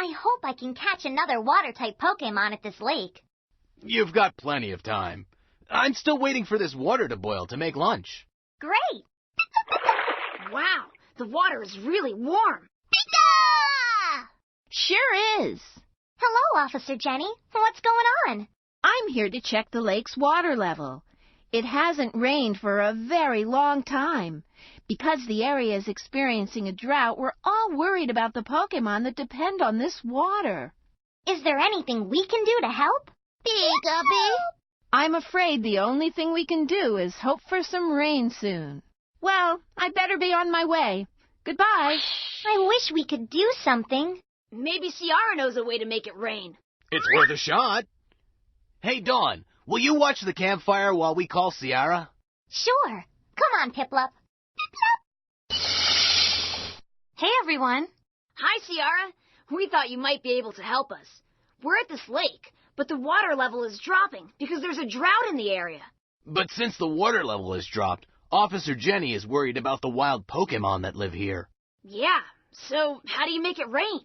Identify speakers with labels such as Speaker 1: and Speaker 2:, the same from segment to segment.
Speaker 1: I hope I can catch another water-type Pokemon at this lake.
Speaker 2: You've got plenty of time. I'm still waiting for this water to boil to make lunch.
Speaker 1: Great!
Speaker 3: Wow, the water is really warm.
Speaker 1: Pika!
Speaker 4: Sure is.
Speaker 1: Hello, Officer Jenny. What's going on?
Speaker 4: I'm here to check the lake's water level. It hasn't rained for a very long time. Because the area is experiencing a drought, we're all worried about the Pokemon that depend on this water.
Speaker 1: Is there anything we can do to help? Peekaboo!
Speaker 4: I'm afraid the only thing we can do is hope for some rain soon. Well, I better be on my way. Goodbye.
Speaker 1: I wish we could do something.
Speaker 3: Maybe Ciara knows a way to make it rain.
Speaker 2: It's worth a shot. Hey, Dawn, will you watch the campfire while we call Ciara?
Speaker 1: Sure. Come on, Piplup. Piplup! Hey, everyone.
Speaker 3: Hi, Ciara. We thought you might be able to help us. We're at this lake, but the water level is dropping because there's a drought in the area.
Speaker 2: But since the water level has dropped, Officer Jenny is worried about the wild Pokemon that live here.
Speaker 3: Yeah, so how do you make it rain?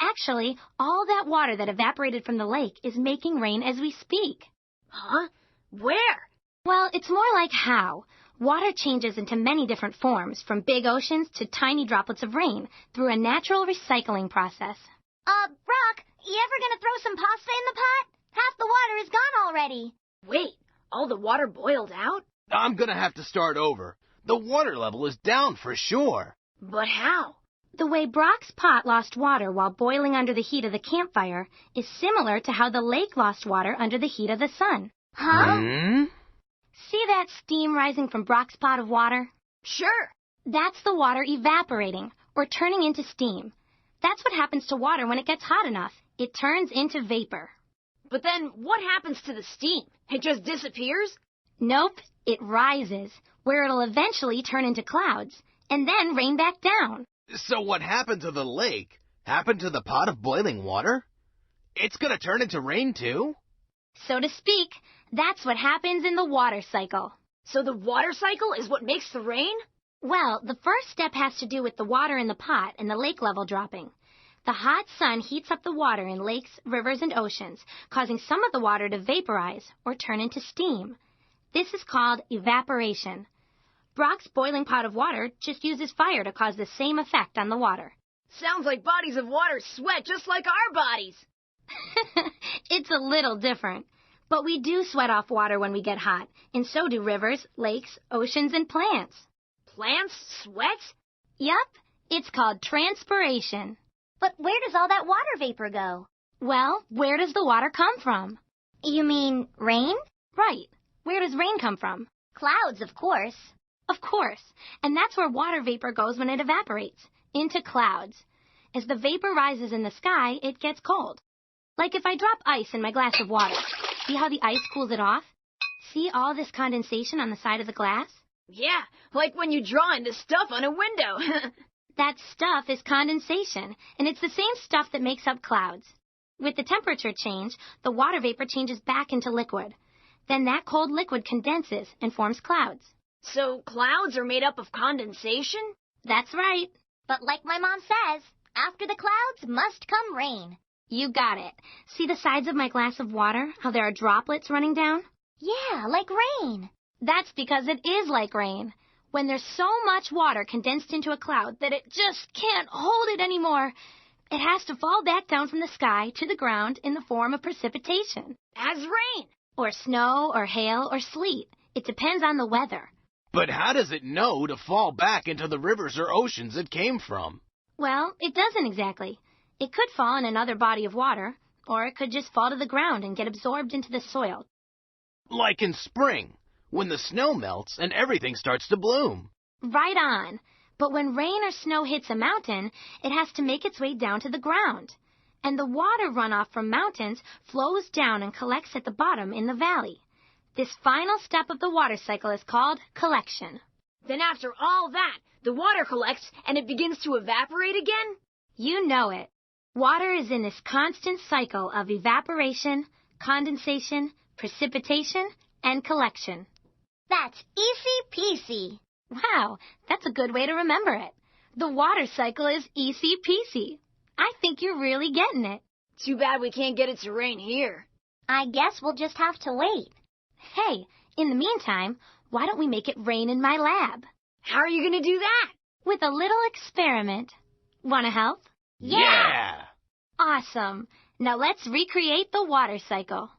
Speaker 1: Actually, all that water that evaporated from the lake is making rain as we speak.
Speaker 3: Huh? Where?
Speaker 1: Well, it's more like how. Water changes into many different forms, from big oceans to tiny droplets of rain, through a natural recycling process. Brock, you ever gonna throw some pasta in the pot? Half the water is gone already.
Speaker 3: Wait, all the water boiled out?
Speaker 2: I'm gonna have to start over. The water level is down for sure.
Speaker 3: But how?
Speaker 1: The way Brock's pot lost water while boiling under the heat of the campfire is similar to how the lake lost water under the heat of the sun. Huh? See that steam rising from Brock's pot of water?
Speaker 3: Sure.
Speaker 1: That's the water evaporating, or turning into steam. That's what happens to water when it gets hot enough. It turns into vapor.
Speaker 3: But then what happens to the steam? It just disappears?
Speaker 1: Nope, it rises, where it'll eventually turn into clouds, and then rain back down.
Speaker 2: So what happened to the lake happened to the pot of boiling water? It's gonna turn into rain too?
Speaker 1: So to speak, that's what happens in the water cycle.
Speaker 3: So the water cycle is what makes the rain?
Speaker 1: Well, the first step has to do with the water in the pot and the lake level dropping. The hot sun heats up the water in lakes, rivers, and oceans, causing some of the water to vaporize or turn into steam. This is called evaporation. Brock's boiling pot of water just uses fire to cause the same effect on the water.
Speaker 3: Sounds like bodies of water sweat just like our bodies.
Speaker 1: It's a little different. But we do sweat off water when we get hot, and so do rivers, lakes, oceans, and plants.
Speaker 3: Plants sweat?
Speaker 1: Yup, it's called transpiration. But where does all that water vapor go? Well, where does the water come from? You mean rain? Right. Where does rain come from? Clouds, of course. Of course. And that's where water vapor goes when it evaporates, into clouds. As the vapor rises in the sky, it gets cold. Like if I drop ice in my glass of water. See how the ice cools it off? See all this condensation on the side of the glass?
Speaker 3: Yeah, like when you draw into stuff on a window.
Speaker 1: That stuff is condensation, and it's the same stuff that makes up clouds. With the temperature change, the water vapor changes back into liquid. Then that cold liquid condenses and forms clouds.
Speaker 3: So clouds are made up of condensation?
Speaker 1: That's right. But like my mom says, after the clouds must come rain. You got it. See the sides of my glass of water, how there are droplets running down? Yeah, like rain. That's because it is like rain. When there's so much water condensed into a cloud that it just can't hold it anymore, it has to fall back down from the sky to the ground in the form of precipitation.
Speaker 3: As rain.
Speaker 1: Or snow, or hail, or sleet. It depends on the weather.
Speaker 2: But how does it know to fall back into the rivers or oceans it came from?
Speaker 1: Well, it doesn't exactly. It could fall in another body of water, or it could just fall to the ground and get absorbed into the soil.
Speaker 2: Like in spring, when the snow melts and everything starts to bloom.
Speaker 1: Right on. But when rain or snow hits a mountain, it has to make its way down to the ground. And the water runoff from mountains flows down and collects at the bottom in the valley. This final step of the water cycle is called collection.
Speaker 3: Then after all that, the water collects and it begins to evaporate again?
Speaker 1: You know it. Water is in this constant cycle of evaporation, condensation, precipitation, and collection. That's easy peasy. Wow, that's a good way to remember it. The water cycle is easy peasy. I think you're really getting it.
Speaker 3: Too bad we can't get it to rain here.
Speaker 1: I guess we'll just have to wait. Hey, in the meantime, why don't we make it rain in my lab?
Speaker 3: How are you going to do that?
Speaker 1: With a little experiment. Want to help?
Speaker 2: Yeah!
Speaker 1: Awesome. Now let's recreate the water cycle.